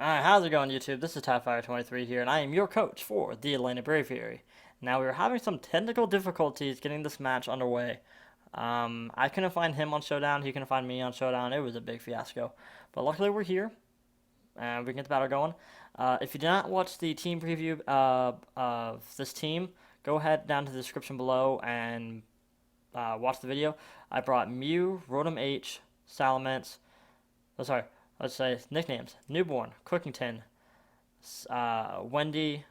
Alright, how's it going, YouTube? This is TypeFire23 here, and I am your coach for the Atlanta Braviary. Now, we were having some technical difficulties getting this match underway. I couldn't find him on Showdown, he couldn't find me on Showdown. It was a big fiasco. But luckily, we're here, and we can get the battle going. If you did not watch the team preview of this team, go ahead down to the description below and watch the video. I brought Mew, Rotom H, Salamence, let's say nicknames: Newborn, Cookington, Wendy,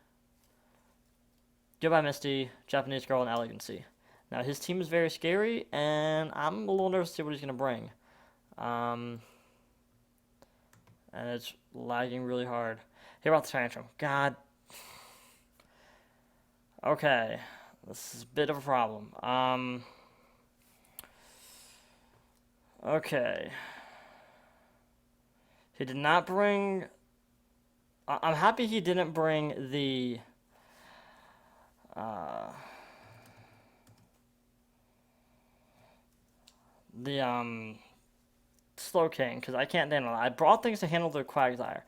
Goodbye Misty, Japanese Girl, and Elegancy. Now his team is very scary, and I'm a little nervous to see what he's gonna bring. And it's lagging really hard. Here about the tantrum. God. Okay, this is a bit of a problem. Okay. He did not bring. I'm happy he didn't bring uh, the Slow King, because I can't handle it. I brought things to handle the Quagsire.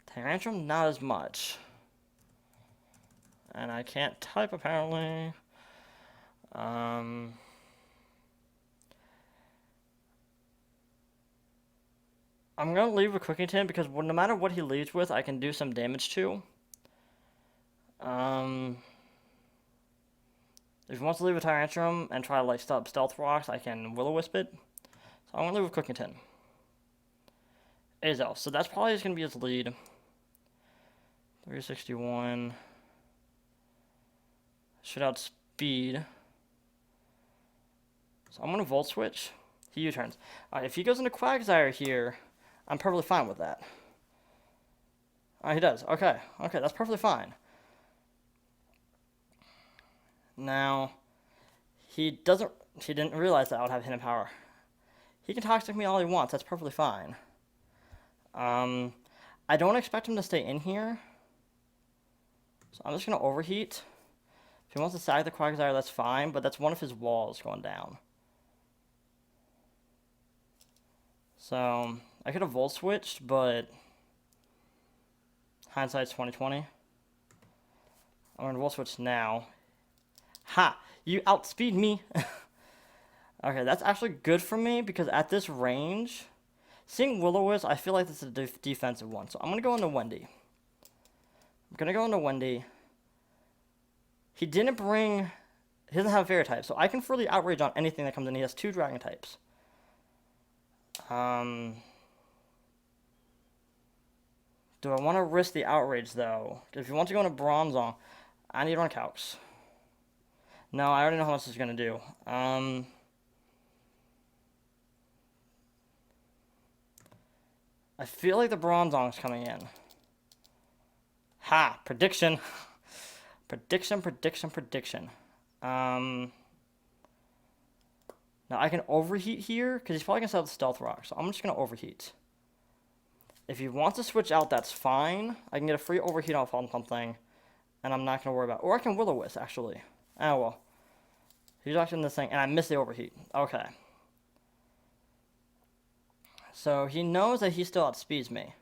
Tyrantrum, not as much. And I can't type apparently. I'm going to leave with Cooking Tin because no matter what he leaves with, I can do some damage to. If he wants to leave with Tyrantrum and try to like stop Stealth Rocks, I can Will-O-Wisp it. So I'm going to leave with Cooking Tin. Azel. So that's probably just going to be his lead. 361. Should outspeed. So I'm going to Volt Switch. He U-turns. Alright, if he goes into Quagsire here, I'm perfectly fine with that. He does. Okay, that's perfectly fine. Now, he didn't realize that I would have hidden power. He can Toxic me all he wants. That's perfectly fine. I don't expect him to stay in here. So I'm just going to Overheat. If he wants to sag the Quagsire, that's fine, but that's one of his walls going down. So, I could have Volt Switched, but hindsight's 2020. I'm going to Volt Switch now. Ha! You outspeed me! Okay, that's actually good for me, because at this range, seeing Will-O-Wisp, I feel like this is a defensive one. So I'm going to go into Wendy. He didn't bring... He doesn't have Fairy type, so I can freely Outrage on anything that comes in. He has 2 Dragon types. Do I want to risk the Outrage, though? If you want to go into Bronzong, I need to run Calcs. No, I already know how much this is going to do. I feel like the Bronzong's coming in. Ha! Prediction. Prediction. Now I can Overheat here, because he's probably going to set up the Stealth Rock, so I'm just going to Overheat. If he wants to switch out, that's fine. I can get a free Overheat off on something, and I'm not going to worry about it. Or I can Will-O-Wisp, actually. Oh, well. He's actually in this thing, and I missed the Overheat. Okay. So he knows that he still outspeeds me.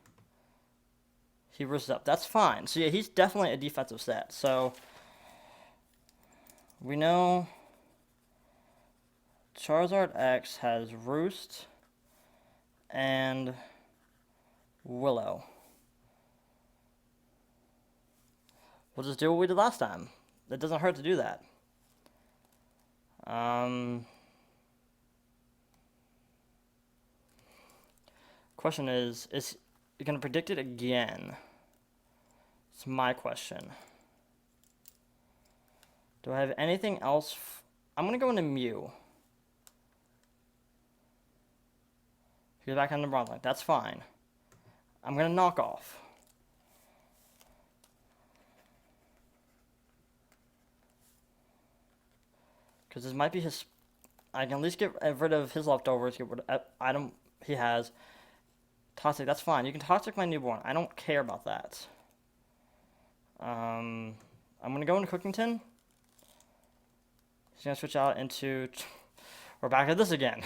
He risks up. That's fine. So yeah, he's definitely a defensive set. So we know Charizard X has Roost and Willow. We'll just do what we did last time. It doesn't hurt to do that. Question is he going to predict it again? It's my question. Do I have anything else? I'm going to go into Mew. He's back on the Bronzong. That's fine. I'm going to Knock Off. Because this might be his... I can at least get rid of his leftovers, get rid of item he has. Toxic, that's fine. You can Toxic my Newborn. I don't care about that. I'm going to go into Cooking Tin. He's going to switch out into... We're back at this again.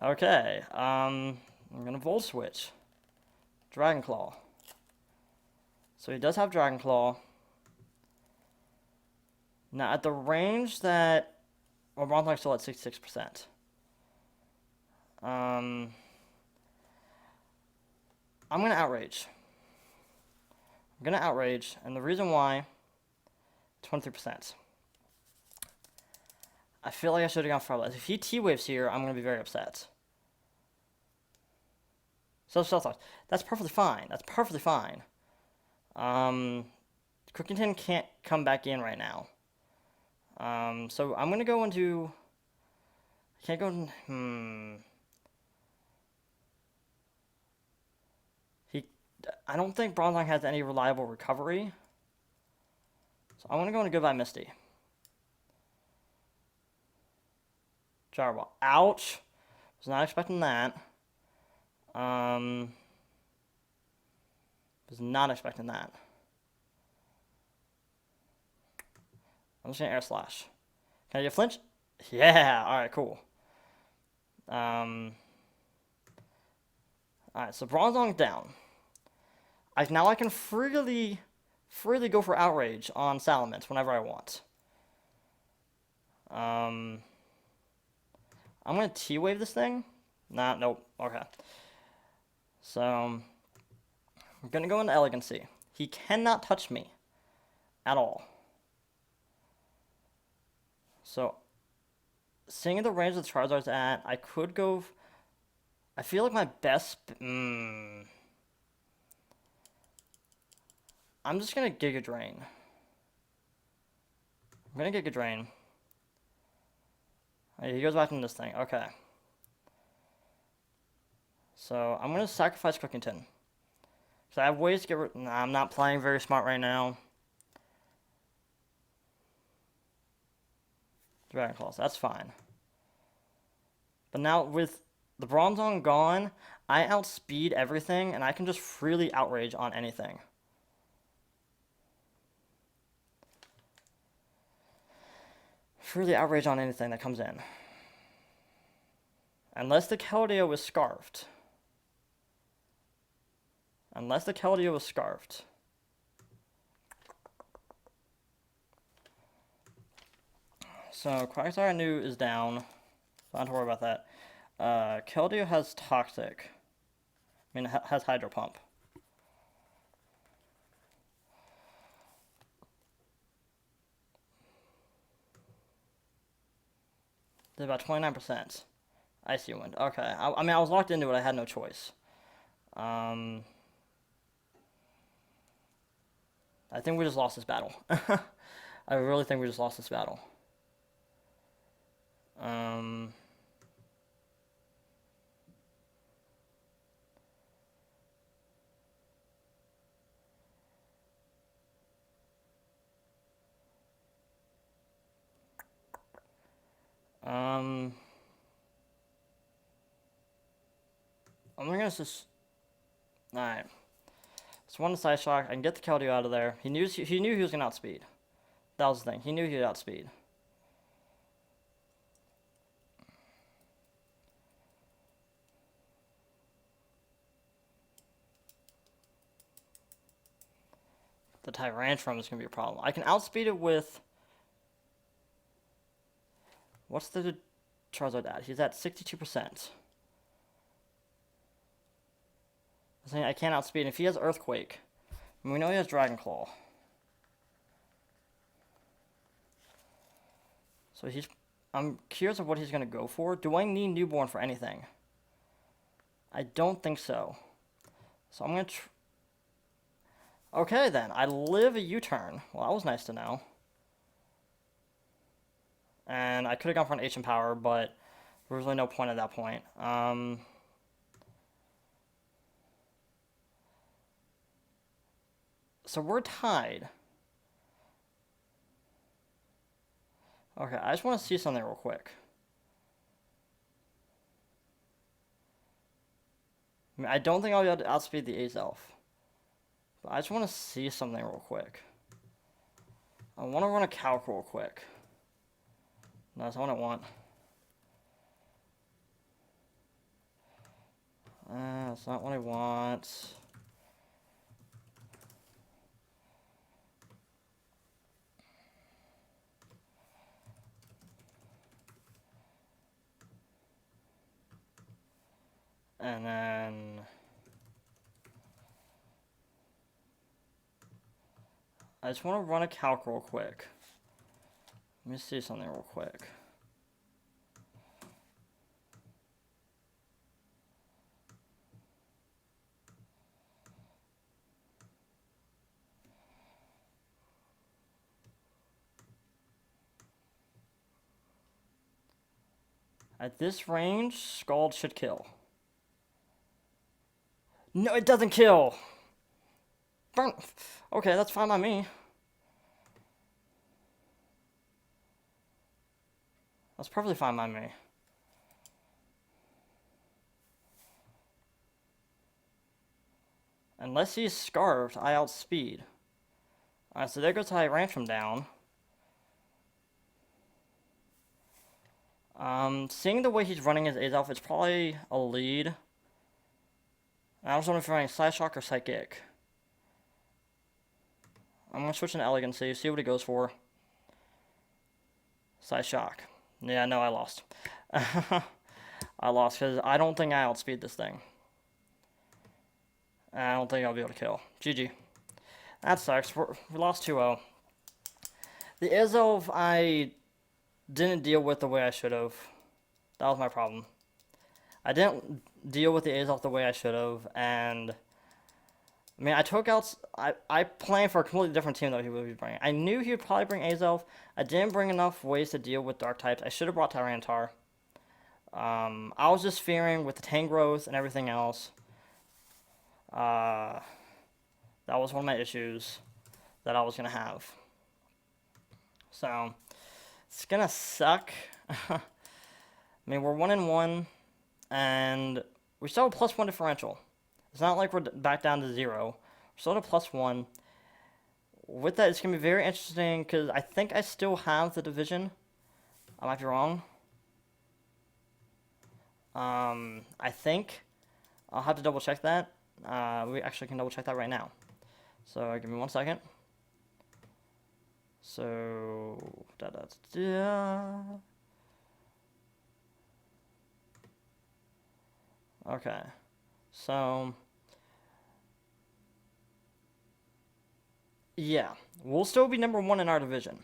Okay. I'm going to Volt Switch. Dragon Claw. So he does have Dragon Claw. Now, at the range that... Well, Bronzong's still at 66%. I'm going to Outrage. I'm going to Outrage, and the reason why... 23%. I feel like I should have gone for less. If he T-Waves here, I'm going to be very upset. So, that's perfectly fine. That's perfectly fine. Crookington can't come back in right now. So I'm going to go into... I can't go... I don't think Bronzong has any reliable recovery. So I'm going to go into Goodbye Misty. Gyro. Ouch. Was not expecting that. Was not expecting that. I'm just going to Air Slash. Can I get flinch? Yeah. Alright, cool. Alright, so Bronzong down. Now I can freely go for Outrage on Salamence whenever I want. I'm going to T-Wave this thing. Nah, nope. Okay. So, I'm going to go into Elegancy. He cannot touch me at all. So, seeing the range of the Charizard's at, I could go... I feel like my best... I'm just going to Giga Drain. I'm going to Giga Drain. He goes back into this thing. Okay. So, I'm going to sacrifice Crookington. So, I have ways to get rid... Nah, I'm not playing very smart right now. Dragon Claws, that's fine. But now, with the Bronzong gone, I outspeed everything, and I can just freely Outrage on anything. Freely Outrage on anything that comes in. Unless the Keldeo is Scarfed. Unless the Keldeo is Scarfed. So, Quagsire I knew is down. So I don't have to worry about that. Keldeo has Toxic. I mean, has Hydro Pump. Did about 29%. Icy Wind. Okay. I mean, I was locked into it. I had no choice. I think we just lost this battle. I really think we just lost this battle. I'm gonna just... Alright. So one Side Shock. I can get the Keldeo out of there. He knew he was gonna outspeed. That was the thing. He knew he would outspeed. The Tyrantrum is gonna be a problem. I can outspeed it with... What's the Charizard at? He's at 62%. I can't outspeed him. If he has Earthquake, and we know he has Dragon Claw. So I'm curious of what he's going to go for. Do I need Newborn for anything? I don't think so. So I'm going to... Okay, then. I live a U-turn. Well, that was nice to know. And I could have gone for an H Power, but there was really no point at that point. So we're tied. Okay, I just want to see something real quick. I mean, I don't think I'll be able to outspeed the Azelf. But I just want to see something real quick. I want to run a Calc real quick. No, that's not what I want. That's not what I want. I just want to run a calc real quick. Let me see something real quick. At this range, Scald should kill. No, it doesn't kill! Burn! Okay, that's fine by me. That's perfectly fine by me. Unless he's scarfed, I outspeed. Alright, so there goes how I ran him down. Seeing the way he's running his A's off, it's probably a lead. I was wondering if you're running Side Shock or Psychic. I'm going to switch into Elegancy, see what he goes for. Side Shock. Yeah, no, I lost. I lost because I don't think I outspeed this thing. I don't think I'll be able to kill. GG. That sucks. We lost 2-0. The Izelf I didn't deal with the way I should have. That was my problem. I didn't deal with the Izelf the way I should have, and I mean, I took out. I planned for a completely different team that he would be bringing. I knew he would probably bring Azelf. I didn't bring enough ways to deal with dark types. I should have brought Tyranitar. I was just fearing with the Tangrowth and everything else. That was one of my issues that I was gonna have. So it's gonna suck. I mean, we're 1-1, and we still have a +1 differential. It's not like we're back down to 0. We're still at a +1. With that, it's going to be very interesting because I think I still have the division. I might be wrong. I think. I'll have to double check that. We actually can double check that right now. So give me 1 second. So, okay. So, yeah, we'll still be #1 in our division.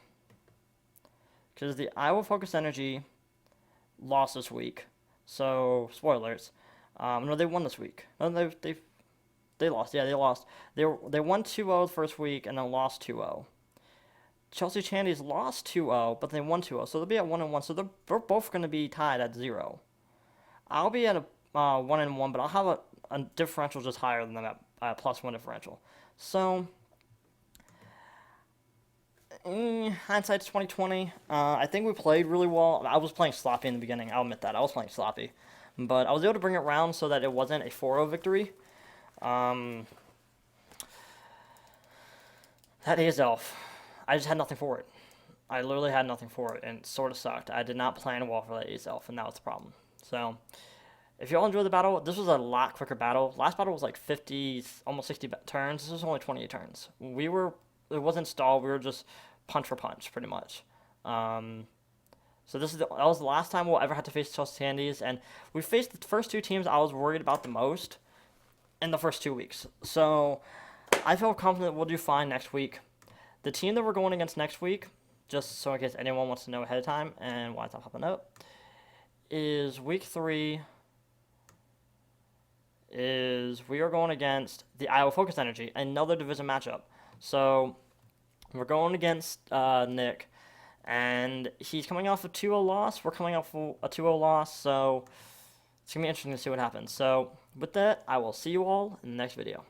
Because the Iowa Focus Energy lost this week. So, spoilers. No, they won this week. No, they lost. Yeah, they lost. They won 2-0 the first week and then lost 2-0. Chelsie Chandies lost 2-0, but they won 2-0. So they'll be at 1-1. So they're both going to be tied at 0. I'll be at a 1-1, but I'll have a differential just higher than them at +1 differential. So, hindsight's 2020. I think we played really well. I was playing sloppy in the beginning. I'll admit that. I was playing sloppy. But I was able to bring it around so that it wasn't a 4-0 victory. That Azelf, I just had nothing for it. I literally had nothing for it, and it sort of sucked. I did not plan well for that Azelf, and that was the problem. So, if y'all enjoyed the battle, this was a lot quicker battle. Last battle was like 50, almost 60 turns. This was only 28 turns. It wasn't stalled. We were just punch for punch, pretty much. So that was the last time we'll ever have to face Chelsie Chandies, and we faced the first two teams I was worried about the most in the first 2 weeks. So I feel confident we'll do fine next week. The team that we're going against next week, just so in case anyone wants to know ahead of time and why it's not popping up, is week 3. We are going against the Iowa Focus Energy, another division matchup. So we're going against Nick, and he's coming off a 2-0 loss. We're coming off a 2-0 loss, so it's going to be interesting to see what happens. So with that, I will see you all in the next video.